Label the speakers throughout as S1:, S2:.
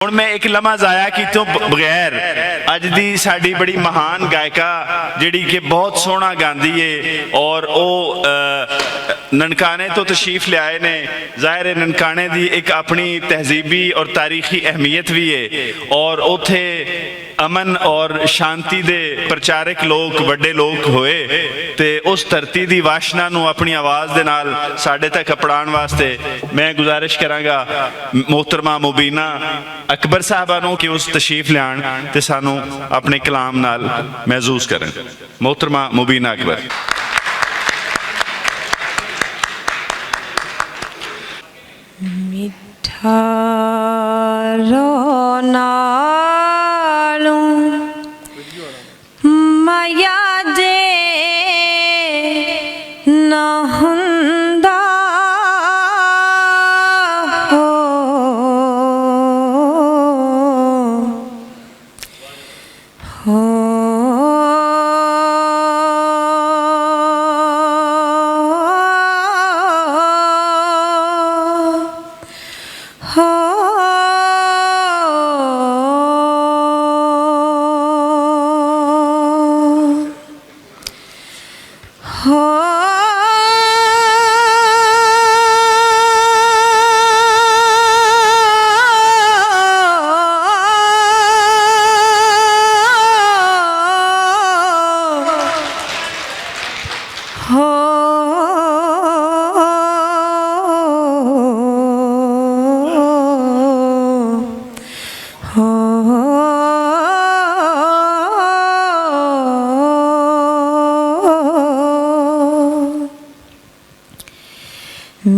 S1: ਹੁਣ मैं एक लम्हा जाया कितों बगैर अज दी साड़ी बड़ी महान गायिका जिहड़ी कि बहुत सोहना गांदी है और वो ननकाने तो तशरीफ लियाए ने। जाहिर है ननकाने दी एक अपनी तहजीबी और तारीखी अहमियत भी है और उथे अमन और शांति दे प्रचारक लोग वड्डे लोग होए ते उस धरती दी वाशना नूं अपनी आवाज़ दे नाल साडे तक अपड़ाउण वास्ते मैं गुजारिश करांगा मोहतरमा मुबीना अकबर साहबा नूं कि उस तशरीफ लियाण ते सानू अपने कलाम नाल महसूस करें। मोहतरमा मुबीना अकबर।
S2: मिठा रोना माया जे ना हुंदा हो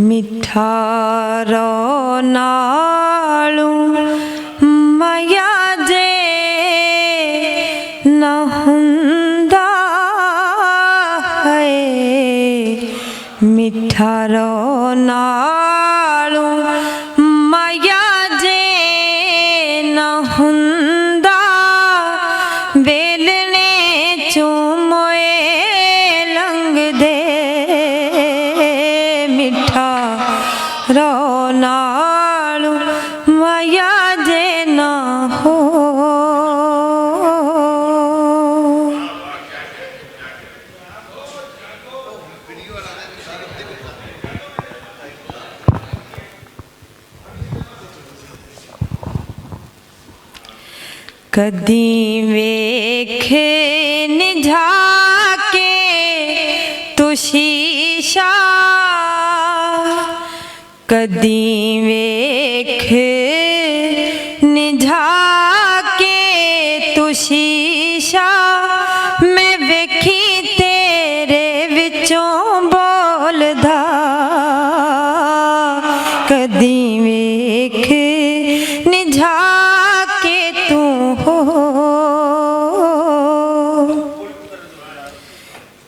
S2: मिठा रोना माया जे ना हुंदा है। मिठा रोना माया जे ना हुंदा वेलने चूमोए लंग दे। मिठा रोना माया जे ना हो। कदी वेखे निझाके तू शीशा कदी वेख निझाके तू शीशा मैं वेखी तेरे विचों बोलदा। कदी वेख निझाके तू हो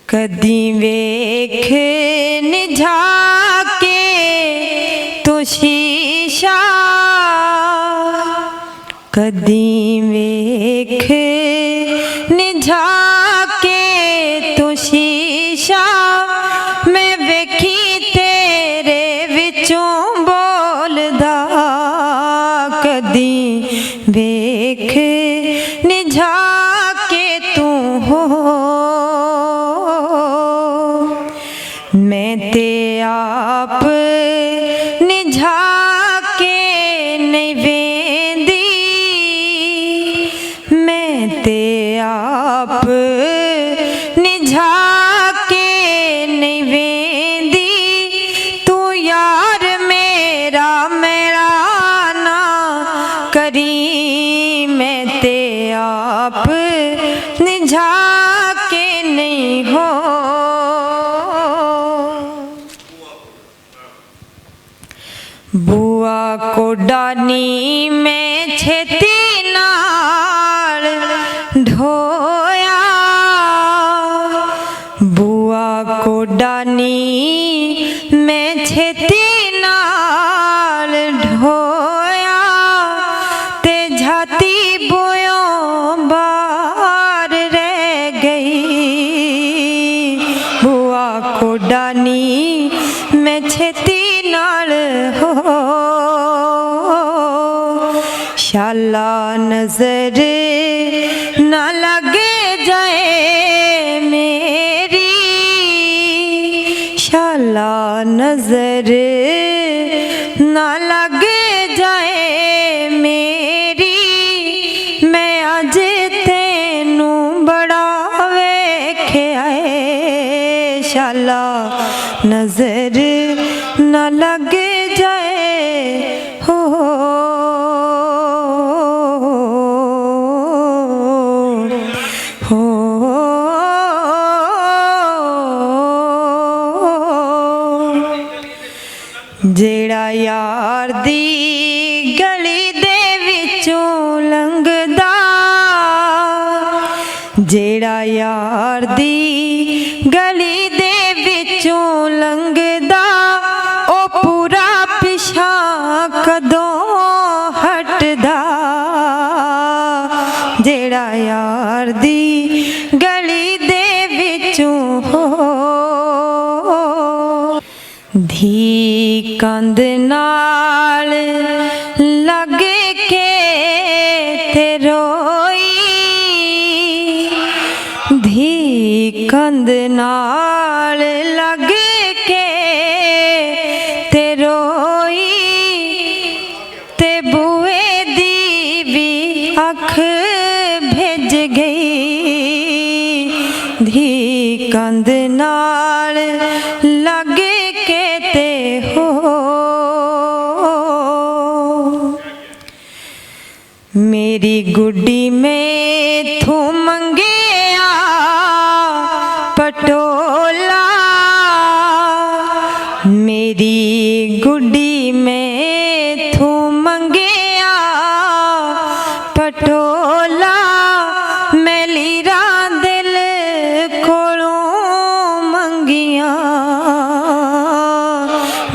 S2: कदी वेख निझाके तू शीशा कदी वेख निझाके तू शीशा मैं वेखी तेरे विचों बोलदा। कदी वेख निझाके तू हो मैं ते आप निझाके नहीं वेंदी। मैं ते आप निझाके नहीं वेंदी। तू यार मेरा मेरा ना करी। मैं ते आप निझाके नहीं हो। बुआ को डानी मैं छेती नाल ढोया। बुआ को डानी मैं छेती नाल ढोया ते झाती बोयों बाहर रह गई। बुआ को डानी मैं छेती नाल हो शाला नजर न लगे जाए मेरी, शाला नजर न लगे जाए मेरी, मैं अज तेनू बड़ा वेख्या है, शाला नजर न लग जाए हो। जेड़ा यार दी गली दे विचों लंघदा, जेड़ा यार दी गली दे विचों लंघदा, ओ पूरा पिछा कदों हटदा, जेड़ा यार दी गली दे विचों हो। धी कंध नाल लग के ते रोई, धी कंध नाल लग के ते रोई, ते बुए दी भी अख भेज गई, धी कंध नाल लग के ते हो। मेरी गुड्डी में थू मंगेया पटोला, मेरी गुड्डी में थू मंगेया पटोला, मैं लीरा दिल कोलों मंगिया,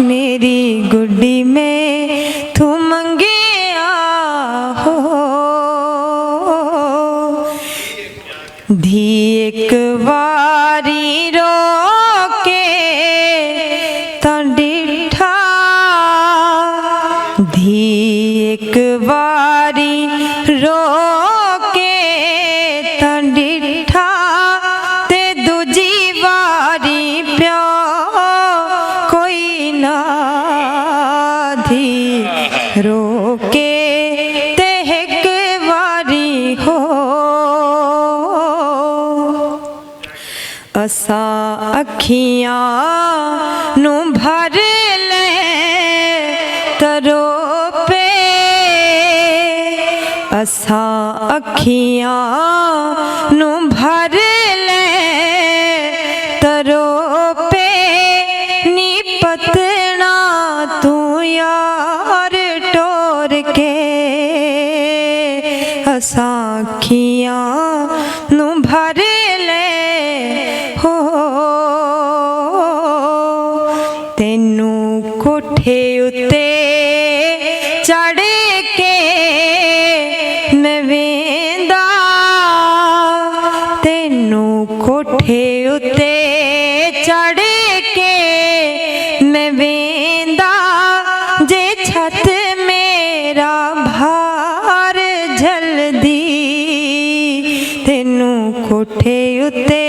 S2: मेरी गुड्डी में तू मंगेया हो। धी एक वारी रो के तां डिठा, धी एक वारी रो के तां डिठा, ते दूजी वारी प्यो कोई ना, धी रो के ते एक वारी हो। असां अखियां नू भर ले तरो पे, असां अखियां नू भर ले तरो पे, नी पतना तू यार टोर के, असां अखियां नू भर ले हो। तेनू कोठे उत्ते चढ़ के मैं वेंदा, तेनू कोठे उत्ते चढ़ के मैं वेंदा, जे छत मेरा भार झलदी, तेनू कोठे उत्ते